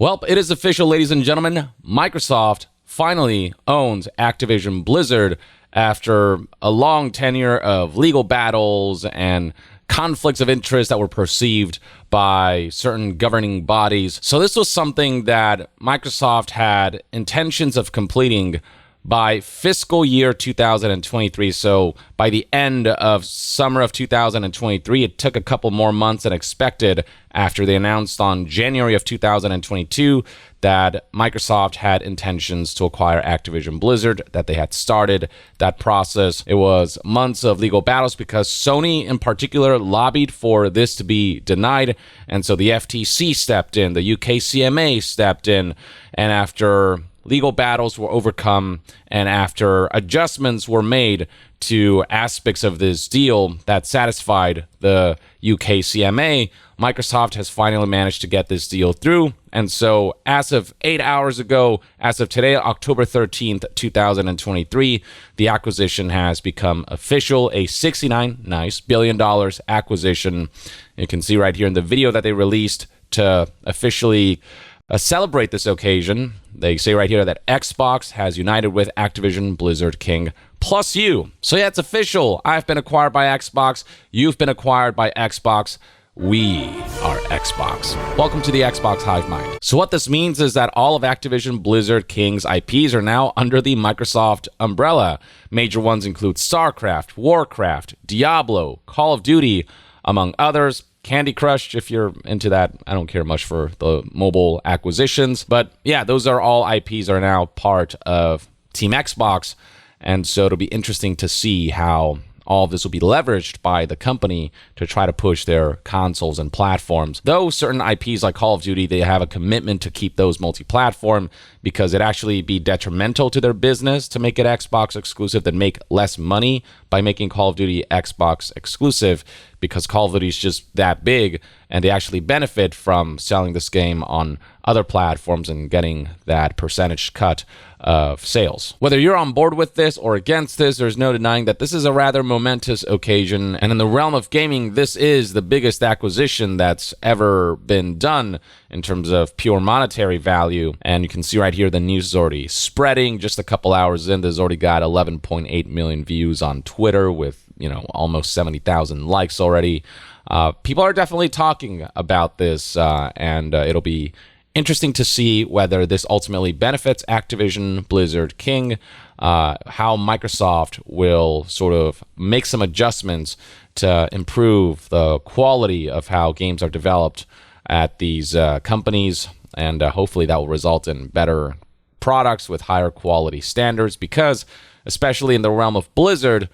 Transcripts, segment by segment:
Well, it is official, ladies and gentlemen. Microsoft finally owns Activision Blizzard after a long tenure of legal battles and conflicts of interest that were perceived by certain governing bodies. So this was something that Microsoft had intentions of completing by fiscal year 2023. So by the end of summer of 2023, it took a couple more months than expected after they announced on January of 2022 that Microsoft had intentions to acquire Activision Blizzard, that they had started that process. It was months of legal battles because Sony in particular lobbied for this to be denied. And so the FTC stepped in, the UK CMA stepped in, and after legal battles were overcome, and after adjustments were made to aspects of this deal that satisfied the UK CMA, Microsoft has finally managed to get this deal through. And so as of 8 hours ago, as of today, October 13th, 2023, the acquisition has become official, a $69 billion acquisition. You can see right here in the video that they released to officially celebrate this occasion. They say right here that Xbox has united with Activision Blizzard King plus you. So yeah, it's official. I've been acquired by Xbox. You've been acquired by Xbox. We are Xbox. Welcome to the Xbox Hive Mind. So what this means is that all of Activision Blizzard King's IPs are now under the Microsoft umbrella. Major ones include StarCraft, Warcraft, Diablo, Call of Duty, among others. Candy Crush, if you're into that. I don't care much for the mobile acquisitions. But yeah, those are all IPs are now part of Team Xbox. And so it'll be interesting to see how all of this will be leveraged by the company to try to push their consoles and platforms. Though certain IPs like Call of Duty, they have a commitment to keep those multi-platform because it'd actually be detrimental to their business to make it Xbox exclusive than make less money by making Call of Duty Xbox exclusive, because Call of Duty is just that big and they actually benefit from selling this game on other platforms and getting that percentage cut of sales. Whether you're on board with this or against this, there's no denying that this is a rather momentous occasion. And in the realm of gaming, this is the biggest acquisition that's ever been done in terms of pure monetary value. And you can see right here, the news is already spreading. Just a couple hours in, there's already got 11.8 million views on Twitter with, almost 70,000 likes already. People are definitely talking about this, and it'll be interesting to see whether this ultimately benefits Activision Blizzard King, how Microsoft will sort of make some adjustments to improve the quality of how games are developed at these companies, and hopefully that will result in better products with higher quality standards, because especially in the realm of Blizzard,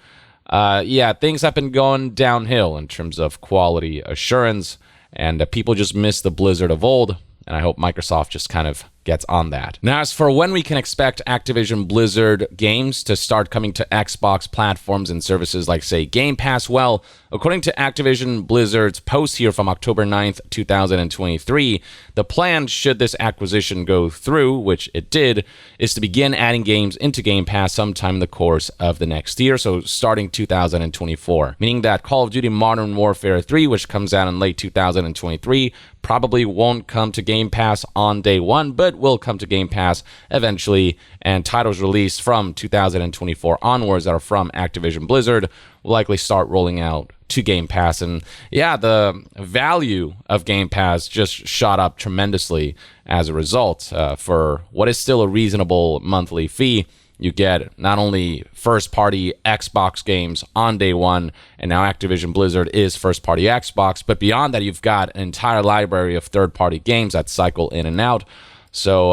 things have been going downhill in terms of quality assurance, and people just miss the Blizzard of old. And I hope Microsoft just kind of gets on that. Now, as for when we can expect Activision Blizzard games to start coming to Xbox platforms and services like, say, Game Pass, well, according to Activision Blizzard's post here from October 9th, 2023, the plan, should this acquisition go through, which it did, is to begin adding games into Game Pass sometime in the course of the next year, so starting 2024, meaning that Call of Duty Modern Warfare 3, which comes out in late 2023, probably won't come to Game Pass on day one, but will come to Game Pass eventually, and titles released from 2024 onwards that are from Activision Blizzard will likely start rolling out to Game Pass. And yeah, the value of Game Pass just shot up tremendously as a result. For what is still a reasonable monthly fee, you get not only first-party Xbox games on day one, and now Activision Blizzard is first-party Xbox, but beyond that, you've got an entire library of third-party games that cycle in and out. So,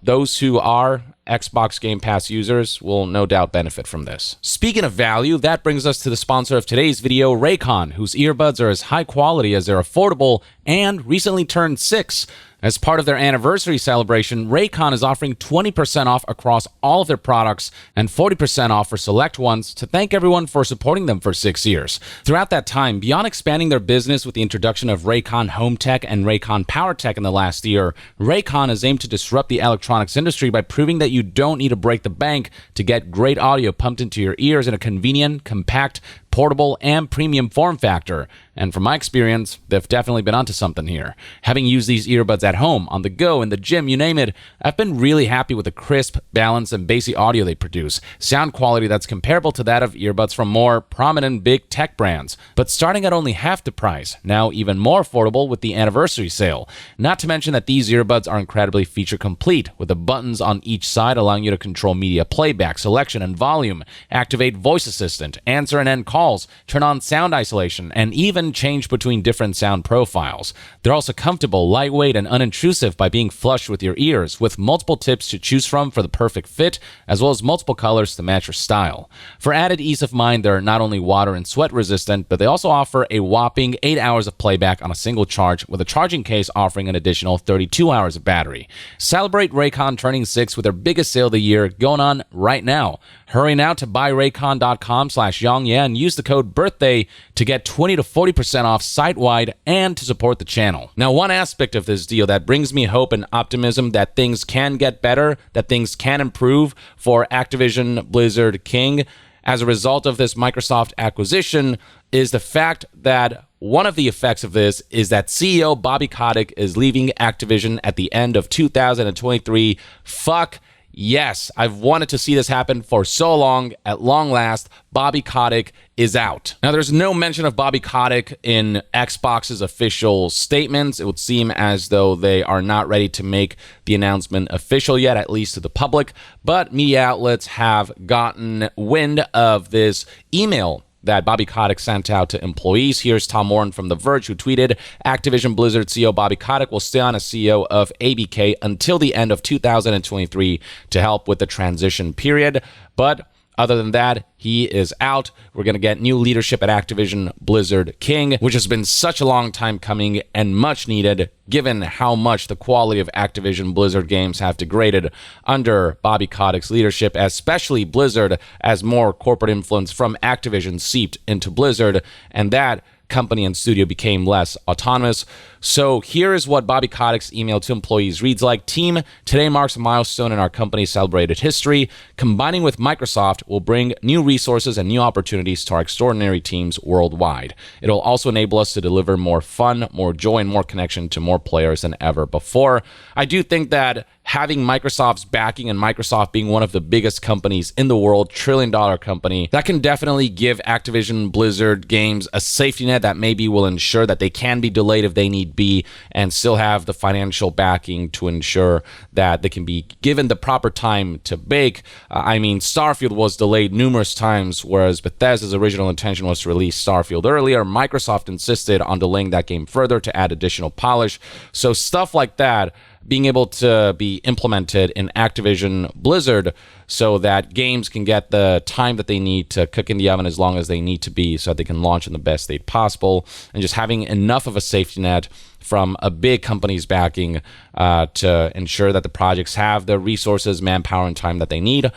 those who are Xbox Game Pass users will no doubt benefit from this. Speaking of value, that brings us to the sponsor of today's video, Raycon, whose earbuds are as high quality as they're affordable and recently turned 6. As part of their anniversary celebration, Raycon is offering 20% off across all of their products and 40% off for select ones to thank everyone for supporting them for 6 years. Throughout that time, beyond expanding their business with the introduction of Raycon Home Tech and Raycon Power Tech in the last year, Raycon has aimed to disrupt the electronics industry by proving that you don't need to break the bank to get great audio pumped into your ears in a convenient, compact, portable, and premium form factor. And from my experience, they've definitely been onto something here. Having used these earbuds at home, on the go, in the gym, you name it, I've been really happy with the crisp, balanced, and bassy audio they produce. Sound quality that's comparable to that of earbuds from more prominent big tech brands, but starting at only half the price, now even more affordable with the anniversary sale. Not to mention that these earbuds are incredibly feature complete, with the buttons on each side allowing you to control media playback, selection, and volume, activate voice assistant, answer and end calls, turn on sound isolation, and even change between different sound profiles. They're also comfortable, lightweight, and unintrusive by being flush with your ears, with multiple tips to choose from for the perfect fit, as well as multiple colors to match your style. For added ease of mind, they're not only water and sweat resistant, but they also offer a whopping 8 hours of playback on a single charge, with a charging case offering an additional 32 hours of battery. Celebrate Raycon turning 6 with their biggest sale of the year going on right now. Hurry now to buyraycon.com/yongye and use the code BIRTHDAY to get 20 to 40% off site-wide and to support the channel. Now, one aspect of this deal that brings me hope and optimism that things can get better, that things can improve for Activision Blizzard King as a result of this Microsoft acquisition is the fact that one of the effects of this is that CEO Bobby Kotick is leaving Activision at the end of 2023. Fuck yes, I've wanted to see this happen for so long. At long last, Bobby Kotick is out. Now, there's no mention of Bobby Kotick in Xbox's official statements. It would seem as though they are not ready to make the announcement official yet, at least to the public. But media outlets have gotten wind of this email that Bobby Kotick sent out to employees. Here's Tom Warren from The Verge, who tweeted, Activision Blizzard CEO Bobby Kotick will stay on as CEO of ABK until the end of 2023 to help with the transition period. But other than that, he is out. We're going to get new leadership at Activision Blizzard King, which has been such a long time coming and much needed, given how much the quality of Activision Blizzard games have degraded under Bobby Kotick's leadership, especially Blizzard, as more corporate influence from Activision seeped into Blizzard, and that company and studio became less autonomous. So here is what Bobby Kotick's email to employees reads like. Team, today marks a milestone in our company's celebrated history. Combining with Microsoft will bring new resources and new opportunities to our extraordinary teams worldwide. It will also enable us to deliver more fun, more joy, and more connection to more players than ever before. I do think that having Microsoft's backing and Microsoft being one of the biggest companies in the world, trillion-dollar company, that can definitely give Activision Blizzard games a safety net that maybe will ensure that they can be delayed if they need be and still have the financial backing to ensure that they can be given the proper time to bake. I mean, Starfield was delayed numerous times, whereas Bethesda's original intention was to release Starfield earlier. Microsoft insisted on delaying that game further to add additional polish. So stuff like that being able to be implemented in Activision Blizzard so that games can get the time that they need to cook in the oven as long as they need to be so that they can launch in the best state possible, and just having enough of a safety net from a big company's backing to ensure that the projects have the resources, manpower, and time that they need.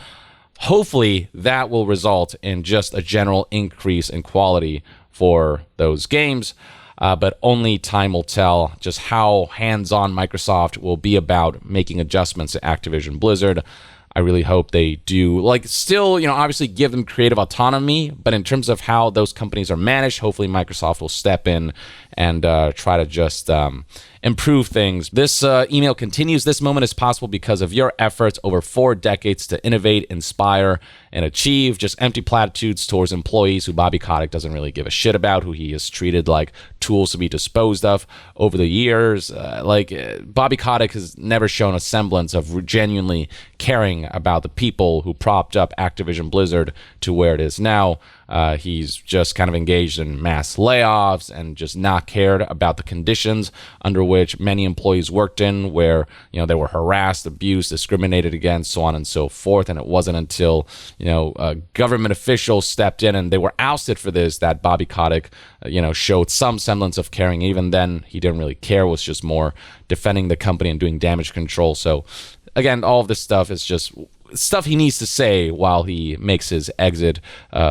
Hopefully, that will result in just a general increase in quality for those games. But only time will tell just how hands-on Microsoft will be about making adjustments to Activision Blizzard. I really hope they do, still, obviously give them creative autonomy, but in terms of how those companies are managed, hopefully Microsoft will step in and try to just improve things. This email continues. This moment is possible because of your efforts over 4 decades to innovate, inspire, and achieve. Just empty platitudes towards employees who Bobby Kotick doesn't really give a shit about, who he has treated like tools to be disposed of over the years. Bobby Kotick has never shown a semblance of genuinely caring about the people who propped up Activision Blizzard to where it is now. He's just kind of engaged in mass layoffs and just not cared about the conditions under which many employees worked in, where they were harassed, abused, discriminated against, so on and so forth. And it wasn't until government officials stepped in and they were ousted for this that Bobby Kotick showed some semblance of caring. Even then, he didn't really care, was just more defending the company and doing damage control. So again, all of this stuff is just stuff he needs to say while he makes his exit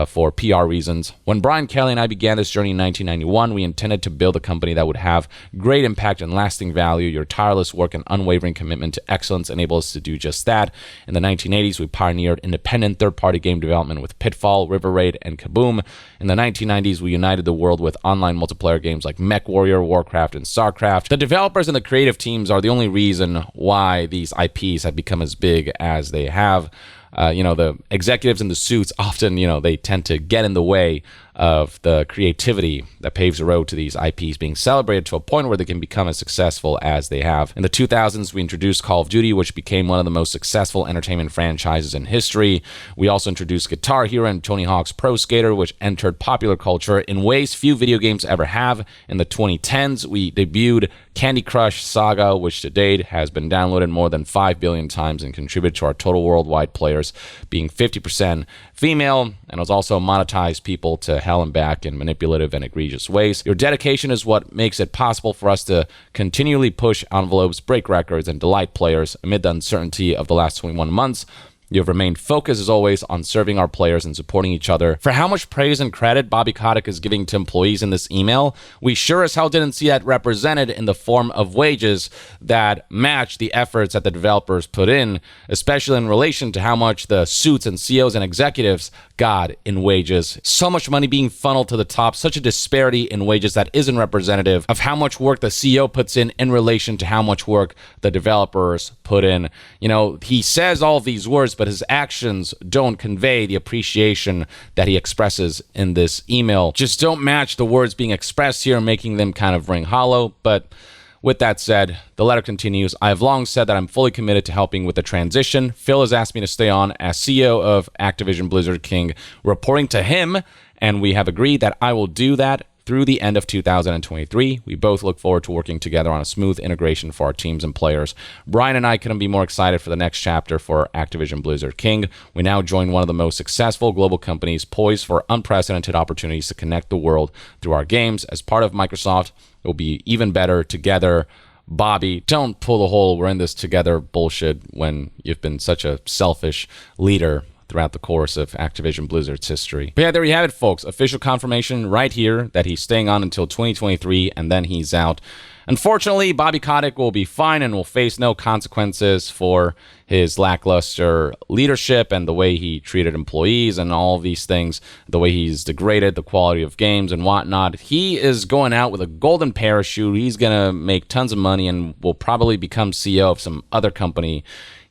for PR reasons. When Brian Kelly and I began this journey in 1991, we intended to build a company that would have great impact and lasting value. Your tireless work and unwavering commitment to excellence enable us to do just that. In the 1980s, we pioneered independent third-party game development with Pitfall, River Raid, and Kaboom. In the 1990s, we united the world with online multiplayer games like MechWarrior, Warcraft, and StarCraft. The developers and the creative teams are the only reason why these IPs have become as big as they have. The executives in the suits often, they tend to get in the way of the creativity that paves the road to these IPs being celebrated to a point where they can become as successful as they have. In the 2000s, we introduced Call of Duty, which became one of the most successful entertainment franchises in history. We also introduced Guitar Hero and Tony Hawk's Pro Skater, which entered popular culture in ways few video games ever have. In the 2010s, we debuted Candy Crush Saga, which to date has been downloaded more than 5 billion times and contributed to our total worldwide players being 50% female, and was also monetized people to hell and back in manipulative and egregious ways. Your dedication is what makes it possible for us to continually push envelopes, break records, and delight players amid the uncertainty of the last 21 months. You have remained focused, as always, on serving our players and supporting each other. For how much praise and credit Bobby Kotick is giving to employees in this email, we sure as hell didn't see that represented in the form of wages that match the efforts that the developers put in, especially in relation to how much the suits and CEOs and executives got in wages. So much money being funneled to the top, such a disparity in wages that isn't representative of how much work the CEO puts in relation to how much work the developers put in. He says all of these words, but his actions don't convey the appreciation that he expresses in this email. Just don't match the words being expressed here, making them kind of ring hollow. But with that said, the letter continues. I have long said that I'm fully committed to helping with the transition. Phil has asked me to stay on as CEO of Activision Blizzard King, reporting to him, and we have agreed that I will do that through the end of 2023. We both look forward to working together on a smooth integration for our teams and players. Brian and I couldn't be more excited for the next chapter for Activision Blizzard King. We now join one of the most successful global companies poised for unprecedented opportunities to connect the world through our games. As part of Microsoft, it will be even better together. Bobby, don't pull the whole "we're in this together" bullshit when you've been such a selfish leader throughout the course of Activision Blizzard's history. But yeah, there you have it, folks. Official confirmation right here that he's staying on until 2023, and then he's out. Unfortunately, Bobby Kotick will be fine and will face no consequences for his lackluster leadership and the way he treated employees and all of these things, the way he's degraded the quality of games and whatnot. He is going out with a golden parachute. He's going to make tons of money and will probably become CEO of some other company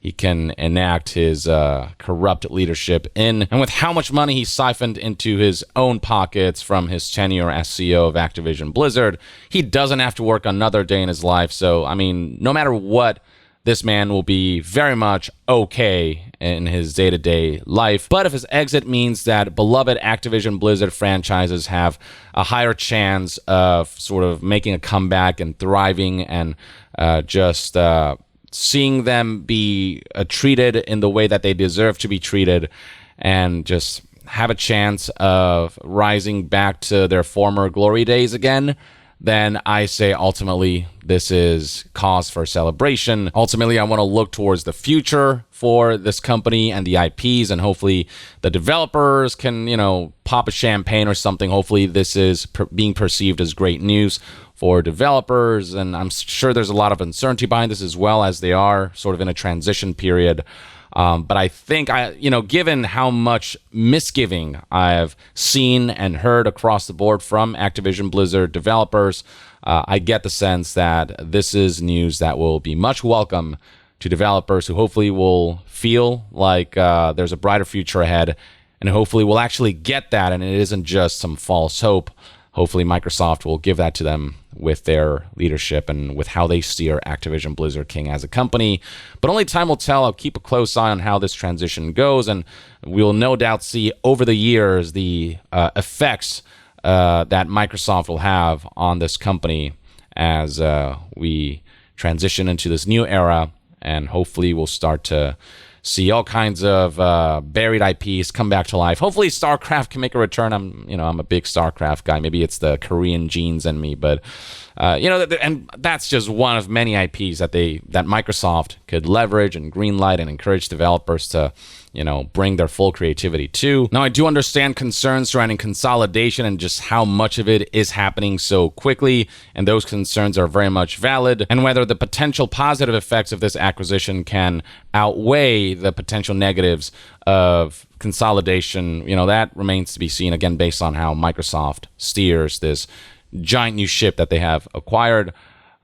he can enact his corrupt leadership in. And with how much money he siphoned into his own pockets from his tenure as CEO of Activision Blizzard, he doesn't have to work another day in his life. So, no matter what, this man will be very much okay in his day-to-day life. But if his exit means that beloved Activision Blizzard franchises have a higher chance of sort of making a comeback and thriving and seeing them be treated in the way that they deserve to be treated and just have a chance of rising back to their former glory days again, then I say ultimately this is cause for celebration. Ultimately, I want to look towards the future for this company and the IPs, and hopefully the developers can, pop a champagne or something. Hopefully this is being perceived as great news for developers, and I'm sure there's a lot of uncertainty behind this as well, as they are sort of in a transition period. But I think, given how much misgiving I've seen and heard across the board from Activision Blizzard developers, I get the sense that this is news that will be much welcome to developers who hopefully will feel like there's a brighter future ahead, and hopefully will actually get that, and it isn't just some false hope. Hopefully Microsoft will give that to them with their leadership and with how they steer Activision Blizzard King as a company. But only time will tell. I'll keep a close eye on how this transition goes, and we'll no doubt see over the years the effects that Microsoft will have on this company as we transition into this new era, and hopefully we'll start to see all kinds of buried IPs come back to life. Hopefully StarCraft can make a return. I'm a big StarCraft guy. Maybe it's the Korean genes in me, but And that's just one of many IPs that Microsoft could leverage and greenlight and encourage developers to, bring their full creativity to. Now, I do understand concerns surrounding consolidation and just how much of it is happening so quickly, and those concerns are very much valid, and whether the potential positive effects of this acquisition can outweigh the potential negatives of consolidation, that remains to be seen, again, based on how Microsoft steers this giant new ship that they have acquired.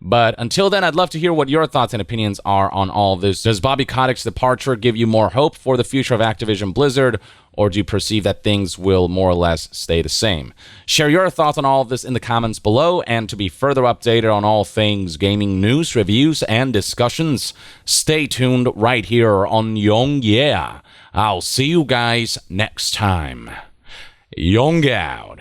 But until then, I'd love to hear what your thoughts and opinions are on all of this. Does Bobby Kotick's departure give you more hope for the future of Activision Blizzard, or do you perceive that things will more or less stay the same? Share your thoughts on all of this in the comments below, and to be further updated on all things gaming news, reviews, and discussions, stay tuned right here on Young Yeah. I'll see you guys next time. Young out.